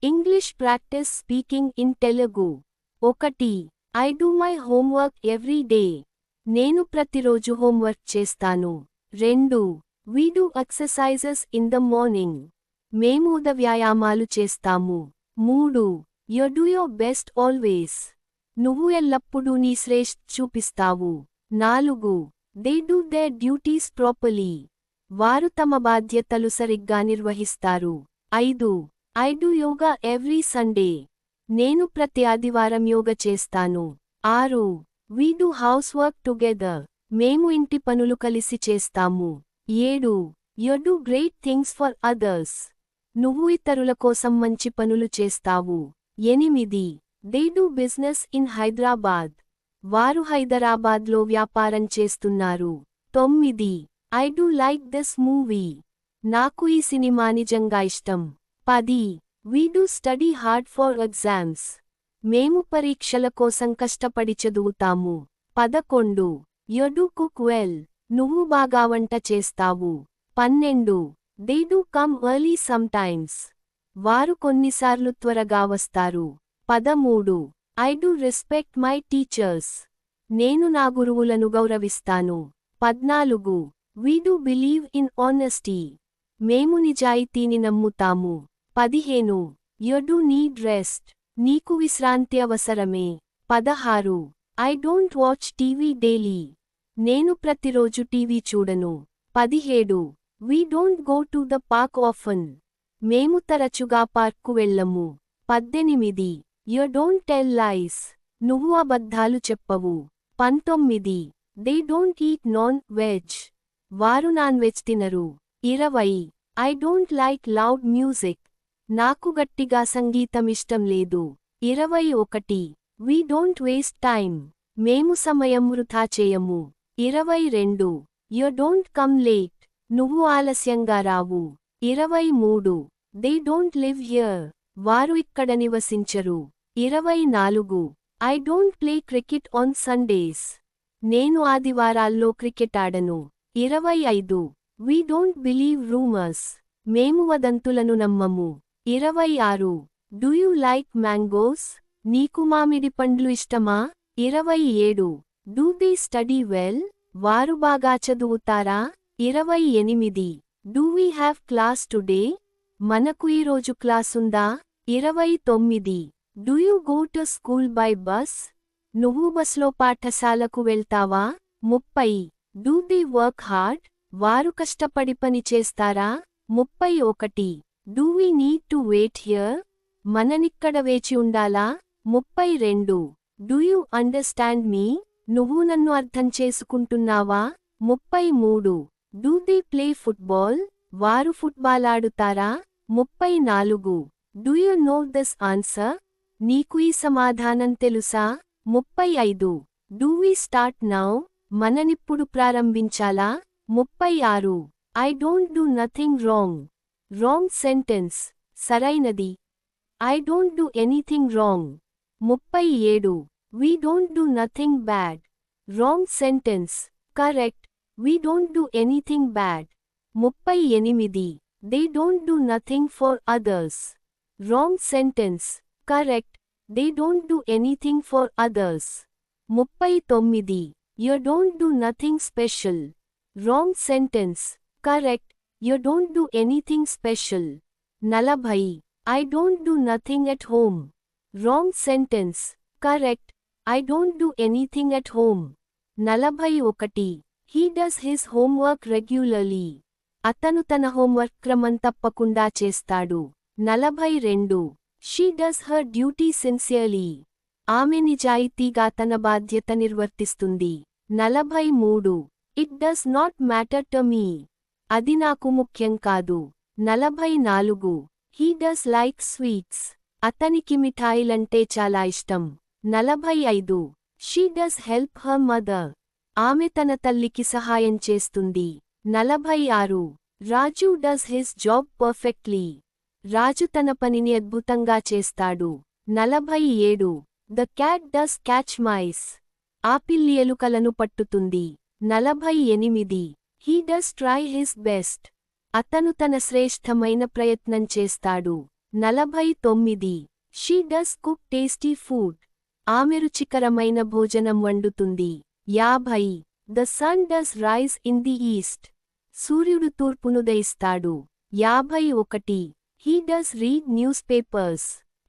English practice speaking in Telugu. 1. I do my homework every day. నేను ప్రతిరోజు homework చేస్తాను. 2. We do exercises in the morning. మేము వ్యాయామాలు చేస్తాము. 3. You do your best always. నువ్వు ఎల్లప్పుడూ నీ శ్రేష్ఠ చూపిస్తావు. 4. They do there duties properly. వారు తమ బాధ్యతలు సరిగ్గా నిర్వహిస్తారు. 5. I do yoga every Sunday. నేను ప్రతి ఆదివారం యోగ చేస్తాను. 6. We do house work together. మేము ఇంటి పనులు కలిసి చేస్తాము. 7. You do great things for others. నువ్వు ఇతరుల కోసం మంచి పనులు చేస్తావు. 8. They do business in Hyderabad. వారు హైదరాబాద్లో వ్యాపారం చేస్తున్నారు. 9. I do like this movie. నాకు ఈ సినిమా నిజంగా ఇష్టం. 10. We do study hard for exams. మేము పరీక్షల కోసం కష్టపడి చదువుతాము. 11. You do cook well. నువ్వు బాగా వంట చేస్తావు. 12. They do come early sometimes. వారు కొన్నిసార్లు త్వరగా వస్తారు. 13. I do respect my teachers. నేను నా గురువులను గౌరవిస్తాను. 14. We do believe in honesty. మేము నిజాయితీని నమ్ముతాము. 15. You do need rest. నీకు విశ్రాంతి అవసరమే. 16. I don't watch TV daily. నేను ప్రతిరోజు టీవీ చూడను. 17. We don't go to the park often. మేము తరచుగా పార్క్కు వెళ్ళము. 18. You don't tell lies. నువ్వు అబద్ధాలు చెప్పవు. 19. They don't eat non veg. వారు నాన్ వెజ్ తినరు. 20. I don't like loud music. నాకు గట్టిగా సంగీతమిష్టం లేదు. 21. We don't waste time. మేము సమయం వృథా చేయము. 22. You don't come late. నువ్వు ఆలస్యంగా రావు. 23. They don't live here. వారు ఇక్కడ నివసించరు. 24. I don't play cricket on Sundays. నేను ఆదివారాల్లో క్రికెట్ ఆడను. 25. We don't believe rumours. మేము వదంతులను నమ్మము. 26. Do you like mangoes. నీకు మామిడి పండ్లు ఇష్టమా. 27. Do they study well. వారు బాగా చదువుతారా. 28. Do we have class today. మనకు ఈరోజు క్లాసుందా. 29. Do you go to school by bus. నువ్వు బస్లో పాఠశాలకు వెళ్తావా. 30. Do they work hard. వారు కష్టపడి పని చేస్తారా. 31. Do we need to wait here. మననిక్కడ వేచి ఉండాలా. 32. Do you understand me. నువ్వు నన్ను అర్థం చేసుకుంటున్నావా. 33. Do they play football. వారు ఫుట్బాల్ ఆడుతారా. 34. Do you know this answer. నీకు ఈ సమాధానం తెలుసా. 35. Do we start now. మననిప్పుడు ప్రారంభించాలా. 36. I don't do nothing wrong. Wrong sentence. సరైనది. I don't do anything wrong. 37. We don't do nothing bad. Wrong sentence. Correct. We don't do anything bad. 38. They don't do nothing for others. Wrong sentence. Correct. They don't do anything for others. 39. You don't do nothing special. Wrong sentence. Correct. You don't do anything special. 40. I don't do nothing at home. Wrong sentence. Correct. I don't do anything at home. 41. He does his homework regularly. అతను తన homework క్రమం తప్పకుండా చేస్తాడు. 42. She does her duty sincerely. ఆమె నిజాయితీగా తన బాధ్యత నిర్వర్తిస్తుంది. 43. It does not matter to me. అది నాకు ముఖ్యం కాదు. 44. He does like sweets. అతనికి మిఠాయిలంటే చాలా ఇష్టం. 45. She does help her mother. ఆమె తన తల్లికి సహాయం చేస్తుంది. 46. Raju does his job perfectly. Raju తన పనిని అద్భుతంగా చేస్తాడు. 47. The cat does catch mice. ఆ పిల్లి ఎలుకలను పట్టుతుంది. 48. He does try his best. అతను తన శ్రేష్ఠమైన ప్రయత్నం చేస్తాడు. 49. She does cook tasty food. ఆమె రుచికరమైన భోజనం వండుతుంది. 50. The sun does rise in the east. సూర్యుడు తూర్పునుదయిస్తాడు. 51. He does read newspapers.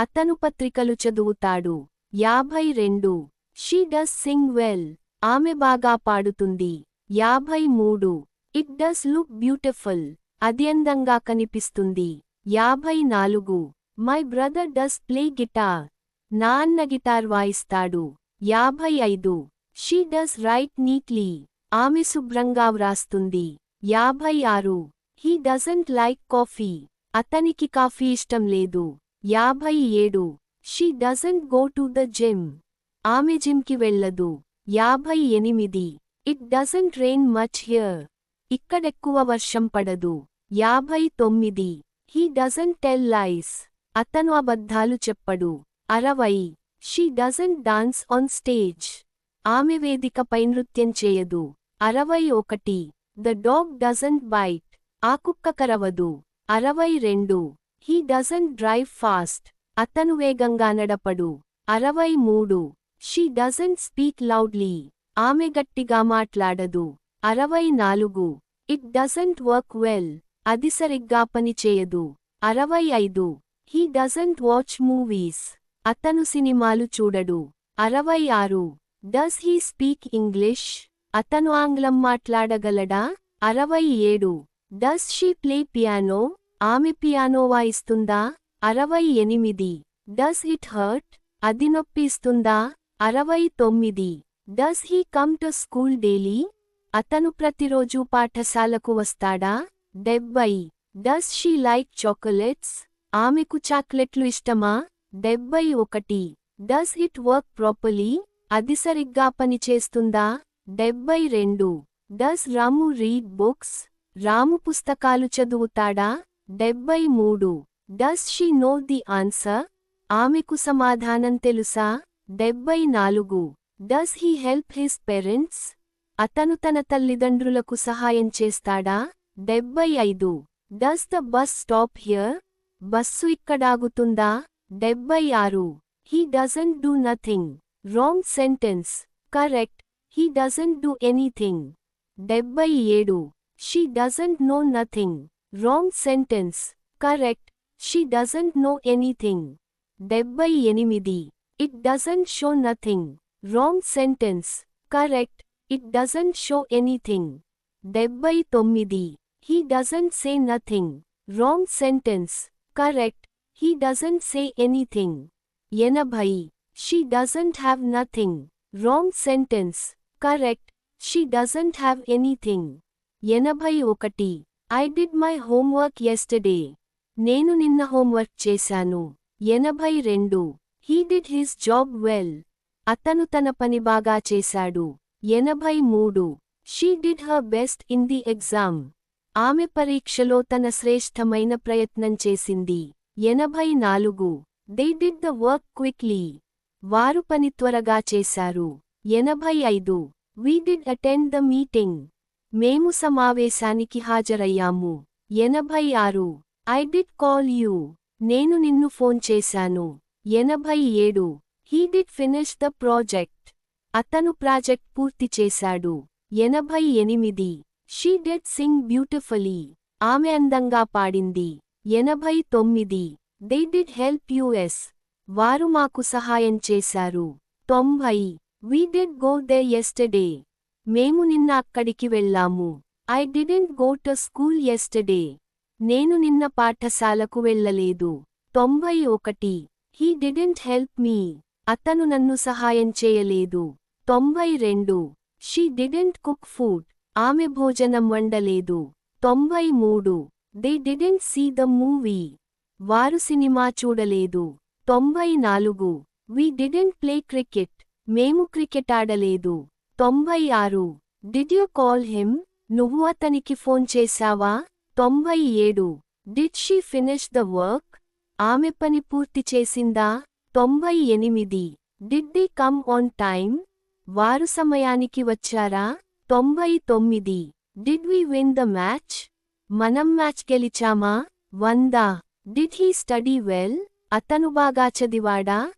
అతను పత్రికలు చదువుతాడు. 52. She does sing well. ఆమె బాగా పాడుతుంది. 53. It does look beautiful. అది అందంగా కనిపిస్తుంది. 54. My brother does play guitar. నా అన్న guitar వాయిస్తాడు. 55. She does write neatly. ఆమె శుభ్రంగా వ్రాస్తుంది. 56. He doesn't like coffee. అతనికి కాఫీ ఇష్టం లేదు. 57. She doesn't go to the gym. ఆమె జిమ్కి వెళ్ళదు. 58. It doesn't rain much here. ఇక్కడెక్కువ వర్షం పడదు. 59. He doesn't tell lies. అతను అబద్ధాలు చెప్పడు. 60. She doesn't dance on stage. ఆమె వేదికపై నృత్యం చేయదు. 61. The dog doesn't bite. ఆ కుక్క కరవదు. 62. He doesn't drive fast. అతను వేగంగా నడపడు. 63. She doesn't speak loudly. ఆమె గట్టిగా మాట్లాడదు. 64. It doesn't work well. అది సరిగ్గా పనిచేయదు. 65. He doesn't watch movies. అతను సినిమాలు చూడడు. 66. Does he speak English? అతను ఆంగ్లం మాట్లాడగలడా? 67. Does she play piano? ఆమె పియానో వాయిస్తుందా? 68. Does it hurt? అది నొప్పిస్తుందా? 69. Does he come to school daily? అతను ప్రతిరోజు పాఠశాలకు వస్తాడా? 70. Does she like chocolates? ఆమెకు చాక్లెట్లు ఇష్టమా? 71. Does it work properly? అది సరిగ్గా పనిచేస్తుందా? 72. Does Ramu read books? రాము పుస్తకాలు చదువుతాడా? 73. Does she know the answer? ఆమెకు సమాధానం తెలుసా? 74. Does he help his parents? అతను తన తల్లిదండ్రులకు సహాయం చేస్తాడా? 75. Does the bus stop here? Bus ఇక్కడాగుతుందా? 76. He doesn't do nothing. Wrong sentence. Correct. He doesn't do anything. 77. She doesn't know nothing. Wrong sentence. Correct. She doesn't know anything. 78. It doesn't show nothing. Wrong sentence. Correct. It doesn't show anything. 79. He doesn't say nothing. Wrong sentence. Correct. He doesn't say anything. 80. She doesn't have nothing. Wrong sentence. Correct. She doesn't have anything. 81. I did my homework yesterday. నేను నిన్న homework చేశాను. 82. He did his job well. అతను తన పని బాగా చేశాడు. 83. She did her best in the exam. ఆమె పరీక్షలో తన శ్రేష్టమైన ప్రయత్నం చేసింది. 84. They did the work quickly. వారు పని త్వరగా చేశారు. 85. We did attend the meeting. మేము సమావేశానికి హాజరయ్యాము. 86. I did call you. నేను నిన్ను ఫోన్ చేశాను. 87. He did finish the project. అతను ప్రాజెక్ట్ పూర్తి చేశాడు. 88. She did sing beautifully. ఆమె అందంగా పాడింది. 89. They did help us. వారు మాకు సహాయం చేశారు. 90. We did go there yesterday. మేము నిన్న అక్కడికి వెళ్ళాము. I didn't go to school yesterday. నేను నిన్న పాఠశాలకు వెళ్ళలేదు. 91. He didn't help me. అతను నన్ను సహాయం చేయలేదు. 92. She didn't cook food. ఆమె భోజనం వండలేదు. 93. They didn't see the movie. వారు సినిమా చూడలేదు. 94. We didn't play cricket. మేము క్రికెట్ ఆడలేదు. 96. Did you call him? నువ్వు అతనికి ఫోన్ చేశావా? 97. Did she finish the work? ఆమె పని పూర్తి చేసిందా? 98. Did they come on time? వారు సమయానికి వచ్చారా? 99. Did we win the match? మనం మ్యాచ్ గెలిచామా? 100. Did he study well? అతను బాగా చదివాడా?